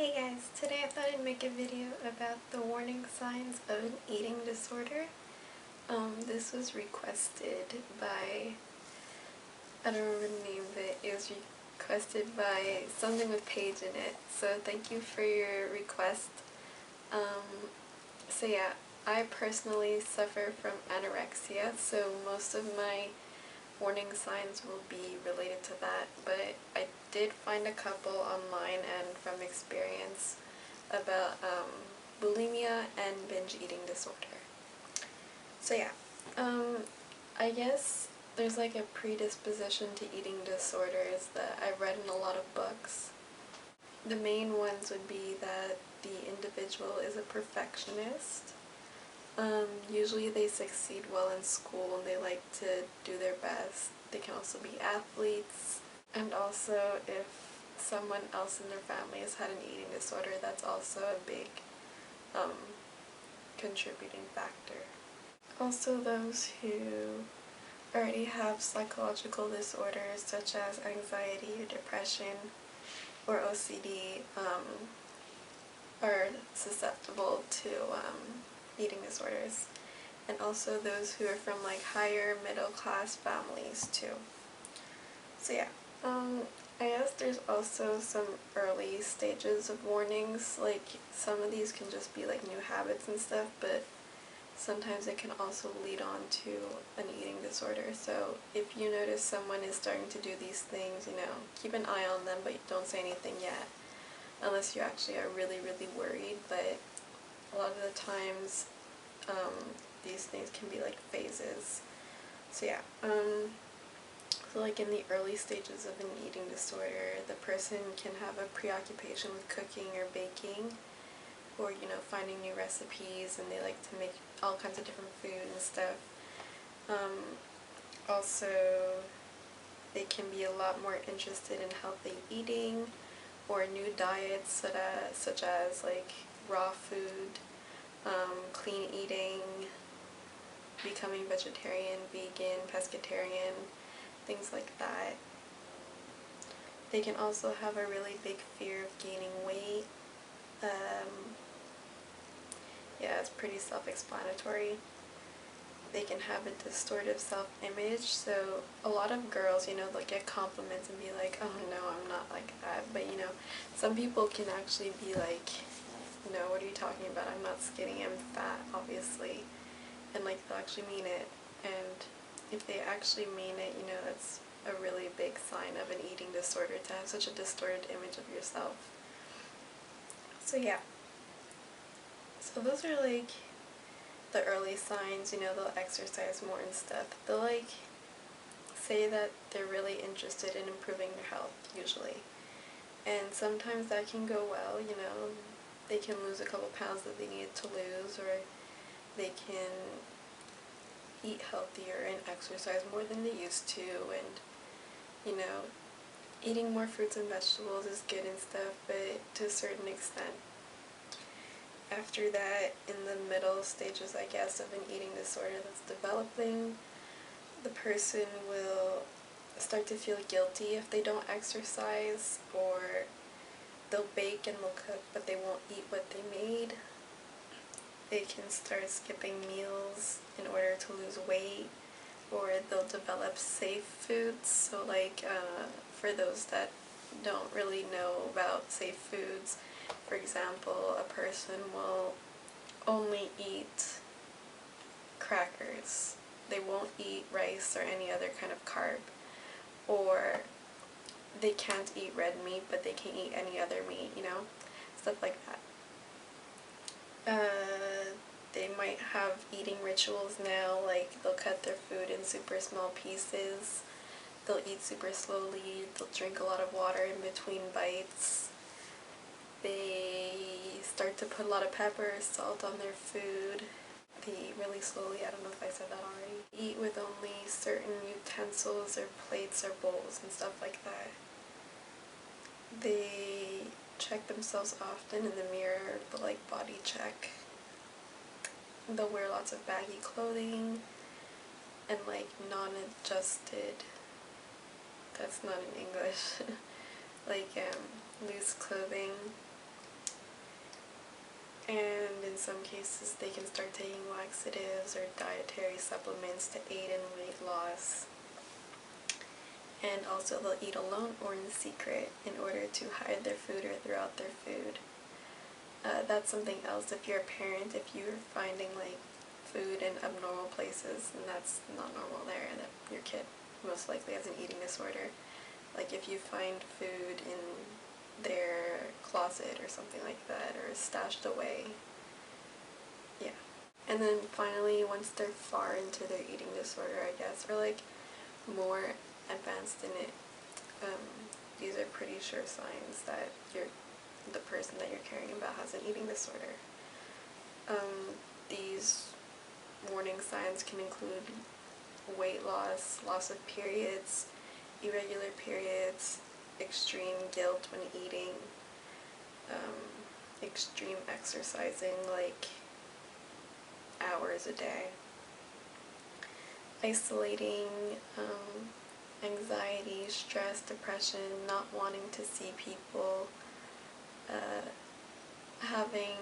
Hey guys, today I thought I'd make a video about the warning signs of an eating disorder. This was requested by, I don't remember the name, but it was requested by something with Paige in it, so thank you for your request. So yeah, I personally suffer from anorexia, so most of my warning signs will be related to that, but I did find a couple online and from experience about bulimia and binge eating disorder. So yeah, I guess there's like a predisposition to eating disorders that I've read in a lot of books. The main ones would be that the individual is a perfectionist. Usually they succeed well in school and they like to do their best. They can also be athletes. And also if someone else in their family has had an eating disorder, that's also a big contributing factor. Also those who already have psychological disorders such as anxiety or depression or OCD are susceptible to eating disorders, and also those who are from like higher middle class families too. So yeah, I guess there's also some early stages of warnings, like some of these can just be like new habits and stuff, but sometimes it can also lead on to an eating disorder. So if you notice someone is starting to do these things, keep an eye on them, but don't say anything yet, unless you actually are really, really worried. But a lot of the times, these things can be like phases. So yeah, so like in the early stages of an eating disorder, the person can have a preoccupation with cooking or baking, or finding new recipes, and they like to make all kinds of different food and stuff. Also, they can be a lot more interested in healthy eating or new diets such as like raw food, clean eating, becoming vegetarian, vegan, pescatarian, things like that. They can also have a really big fear of gaining weight. Yeah, it's pretty self-explanatory. They can have a distortive self-image, so a lot of girls, they'll get compliments and be like, oh no, I'm not like that, but some people can actually be like, no, what are you talking about? I'm not skinny, I'm fat, obviously. And like they'll actually mean it. And if they actually mean it, that's a really big sign of an eating disorder, to have such a distorted image of yourself. So yeah. So those are like the early signs. They'll exercise more and stuff. They'll like say that they're really interested in improving their health, usually. And sometimes that can go well, they can lose a couple pounds that they needed to lose, or they can eat healthier and exercise more than they used to, and eating more fruits and vegetables is good and stuff, but to a certain extent. After that, in the middle stages, I guess, of an eating disorder that's developing, the person will start to feel guilty if they don't exercise, or they'll bake and they'll cook, but they won't eat what they made. They can start skipping meals in order to lose weight, or they'll develop safe foods. So like, for those that don't really know about safe foods, for example, a person will only eat crackers. They won't eat rice or any other kind of carb. Or they can't eat red meat, but they can eat any other meat, stuff like that. They might have eating rituals now, like they'll cut their food in super small pieces, they'll eat super slowly, they'll drink a lot of water in between bites, they start to put a lot of pepper, salt on their food, they eat really slowly, I don't know if I said that already, eat with only certain utensils or plates or bowls and stuff like that. They check themselves often in the mirror, the like body check. They'll wear lots of baggy clothing and like non-adjusted, that's not in English, like loose clothing. and in some cases they can start taking laxatives or dietary supplements to aid in weight loss. And also they'll eat alone or in secret in order to hide their food or throw out their food. That's something else. If you're a parent, if you're finding like food in abnormal places, and that's not normal there, that your kid most likely has an eating disorder. Like if you find food in their closet or something like that, or stashed away. Yeah. And then finally, once they're far into their eating disorder, I guess, or like more advanced in it, these are pretty sure signs that the person that you're caring about has an eating disorder. These warning signs can include weight loss, loss of periods, irregular periods, extreme guilt when eating, extreme exercising like hours a day, isolating, anxiety, stress, depression, not wanting to see people, having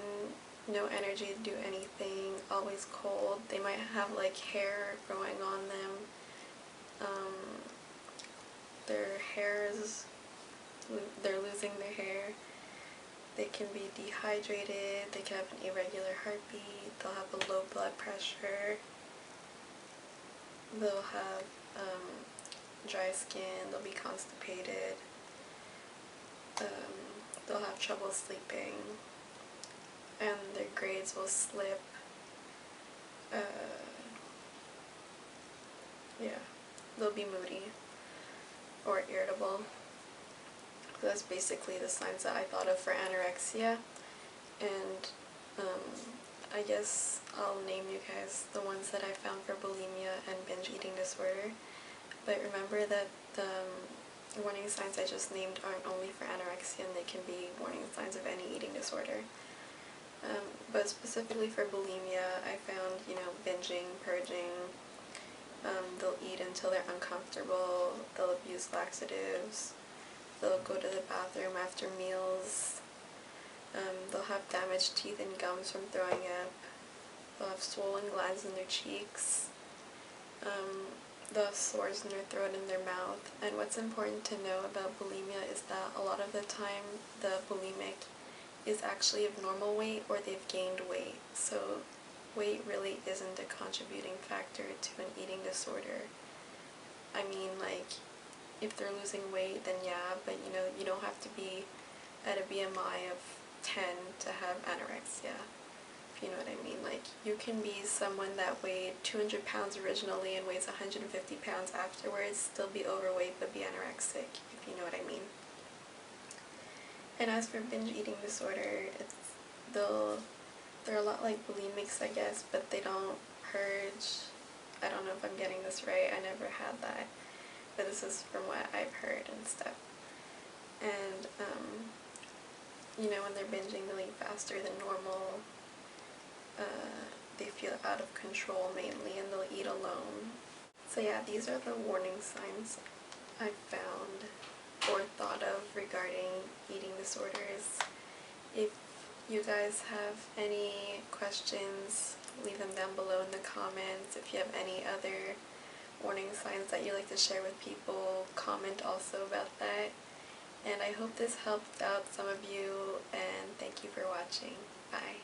no energy to do anything, always cold. They might have like hair growing on them. Their hairs, they're losing their hair. They can be dehydrated, they can have an irregular heartbeat, they'll have a low blood pressure, they'll have dry skin, they'll be constipated, they'll have trouble sleeping, and their grades will slip. Yeah, they'll be moody or irritable. So that's basically the signs that I thought of for anorexia, and I guess I'll name you guys the ones that I found for bulimia and binge eating disorder. But remember that the warning signs I just named aren't only for anorexia, and they can be warning signs of any eating disorder. But specifically for bulimia, I found, binging, purging, they'll eat until they're uncomfortable, they'll abuse laxatives, they'll go to the bathroom after meals, they'll have damaged teeth and gums from throwing up, they'll have swollen glands in their cheeks, they'll have sores in their throat and their mouth. And what's important to know about bulimia is that a lot of the time the bulimic is actually of normal weight or they've gained weight. So weight really isn't a contributing factor to an eating disorder. I mean, like, if they're losing weight, then yeah, but you don't have to be at a BMI of 10 to have anorexia, if you know what I mean. Like, you can be someone that weighed 200 pounds originally and weighs 150 pounds afterwards, still be overweight but be anorexic, if you know what I mean. And as for binge eating disorder, they're a lot like bulimics, I guess, but they don't purge. I don't know if I'm getting this right, I never had that, but this is from what I've heard and stuff. And, when they're binging, they'll eat faster than normal, they feel out of control mainly, and they'll eat alone. So yeah, these are the warning signs I found or thought of regarding eating disorders. If you guys have any questions, leave them down below in the comments. If you have any other warning signs that you like to share with people, comment also about that. And I hope this helped out some of you, and thank you for watching. Bye.